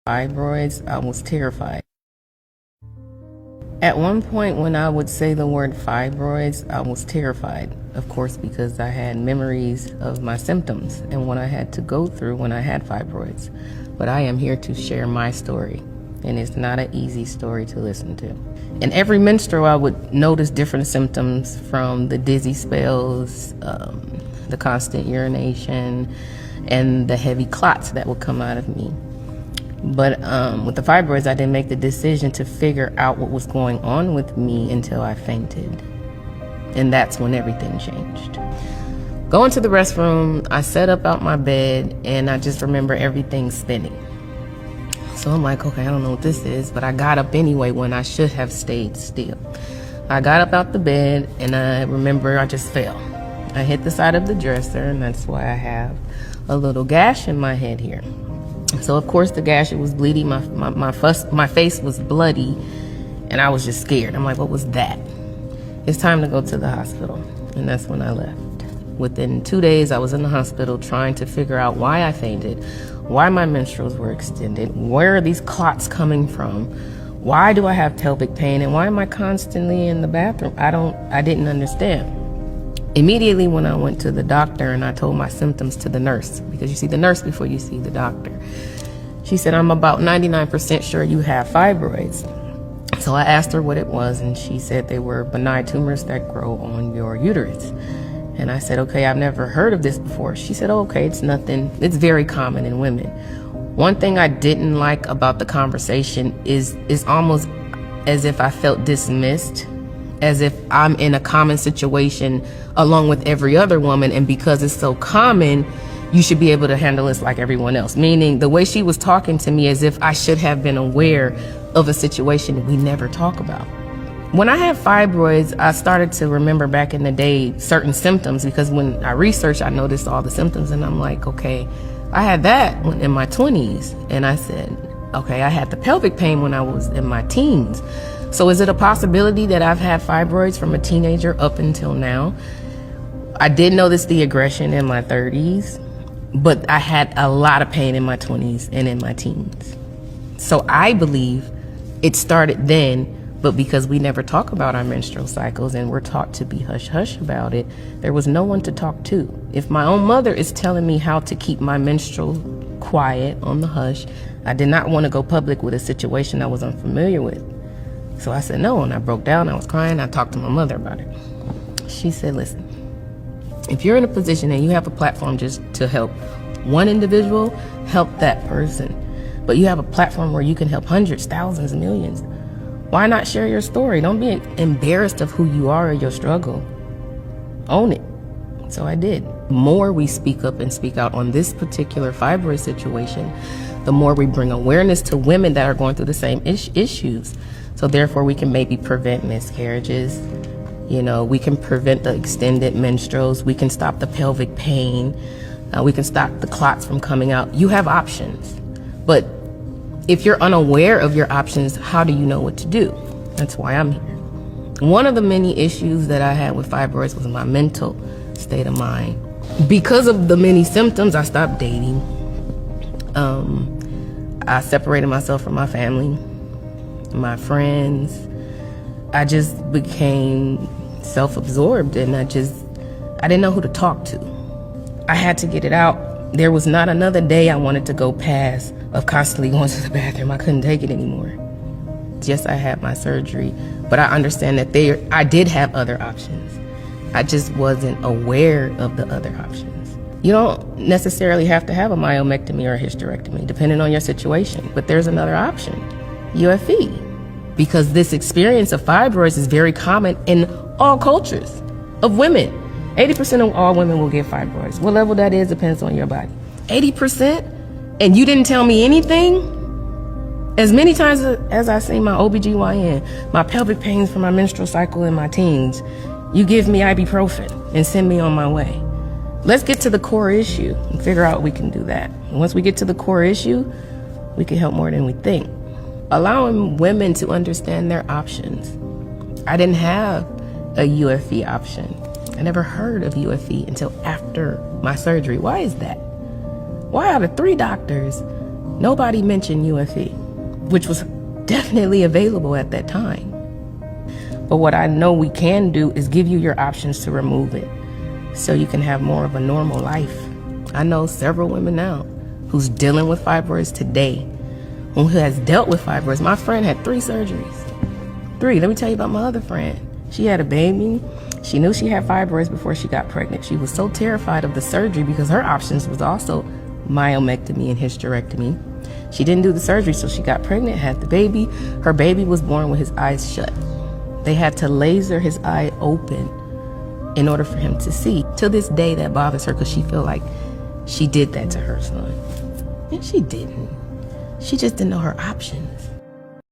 Fibroids, I was terrified. At one point when I would say the word fibroids, I was terrified, of course, because I had memories of my symptoms and what I had to go through when I had fibroids. But I am here to share my story, and it's not an easy story to listen to. In every menstrual, I would notice different symptoms, from the dizzy spells, the constant urination, and the heavy clots that would come out of me. But with the fibroids, I didn't make the decision to figure out what was going on with me until I fainted. And that's when everything changed. Going to the restroom, I sat up out my bed, and I just remember everything spinning. So I'm like, okay, I don't know what this is, but I got up anyway when I should have stayed still. I got up out the bed, and I remember I just fell. I hit the side of the dresser, and that's why I have a little gash in my head here. So of course the gash, it was bleeding, my face was bloody, and I was just scared. I'm like, what was that? It's time to go to the hospital, and that's when I left. Within 2 days, I was in the hospital trying to figure out why I fainted, why my menstruals were extended, where are these clots coming from, why do I have pelvic pain, and why am I constantly in the bathroom? I didn't understand. Immediately when I went to the doctor and I told my symptoms to the nurse, because you see the nurse before you see the doctor, she said, I'm about 99% sure you have fibroids. So I asked her what it was, and she said they were benign tumors that grow on your uterus. And I said, okay, I've never heard of this before. She said, oh, okay, it's nothing. It's very common in women. One thing I didn't like about the conversation is almost as if I felt dismissed, as if I'm in a common situation along with every other woman, and because it's so common, you should be able to handle this like everyone else. Meaning the way she was talking to me as if I should have been aware of a situation we never talk about. When I had fibroids, I started to remember back in the day certain symptoms, because when I researched, I noticed all the symptoms, and I'm like, okay, I had that in my 20s. And I said, okay, I had the pelvic pain when I was in my teens. So is it a possibility that I've had fibroids from a teenager up until now? I did notice the aggression in my 30s, but I had a lot of pain in my 20s and in my teens. So I believe it started then, but because we never talk about our menstrual cycles and we're taught to be hush-hush about it, there was no one to talk to. If my own mother is telling me how to keep my menstrual quiet, on the hush, I did not want to go public with a situation I was unfamiliar with. So I said no, and I broke down, I was crying, I talked to my mother about it. She said, listen, if you're in a position and you have a platform just to help one individual, help that person. But you have a platform where you can help hundreds, thousands, millions. Why not share your story? Don't be embarrassed of who you are or your struggle. Own it. So I did. The more we speak up and speak out on this particular fibroid situation, the more we bring awareness to women that are going through the same issues. So therefore we can maybe prevent miscarriages. You know, we can prevent the extended menstruals. We can stop the pelvic pain. We can stop the clots from coming out. You have options. But if you're unaware of your options, how do you know what to do? That's why I'm here. One of the many issues that I had with fibroids was my mental state of mind. Because of the many symptoms, I stopped dating. I separated myself from my family, my friends. I just became self-absorbed, and I didn't know who to talk to. I had to get it out. There was not another day I wanted to go past of constantly going to the bathroom. I couldn't take it anymore. Yes, I had my surgery, but I understand that I did have other options. I just wasn't aware of the other options. You don't necessarily have to have a myomectomy or a hysterectomy, depending on your situation, but there's another option, UFE. Because this experience of fibroids is very common in all cultures of women. 80% of all women will get fibroids. What level that is depends on your body. 80%? And you didn't tell me anything? As many times as I've seen my OBGYN, my pelvic pains from my menstrual cycle in my teens, you give me ibuprofen and send me on my way. Let's get to the core issue and figure out we can do that. And once we get to the core issue, we can help more than we think. Allowing women to understand their options. I didn't have a UFE option. I never heard of UFE until after my surgery. Why is that? Why out of 3 doctors Nobody mentioned UFE, which was definitely available at that time. But what I know we can do is give you your options to remove it so you can have more of a normal life. I know several women now who's dealing with fibroids today, who has dealt with fibroids. My friend had 3 surgeries. 3. Let me tell you about my other friend. She had a baby. She knew she had fibroids before she got pregnant. She was so terrified of the surgery because her options was also myomectomy and hysterectomy. She didn't do the surgery, so she got pregnant, had the baby. Her baby was born with his eyes shut. They had to laser his eye open in order for him to see. To this day, that bothers her because she feel like she did that to her son. And she didn't. She just didn't know her options.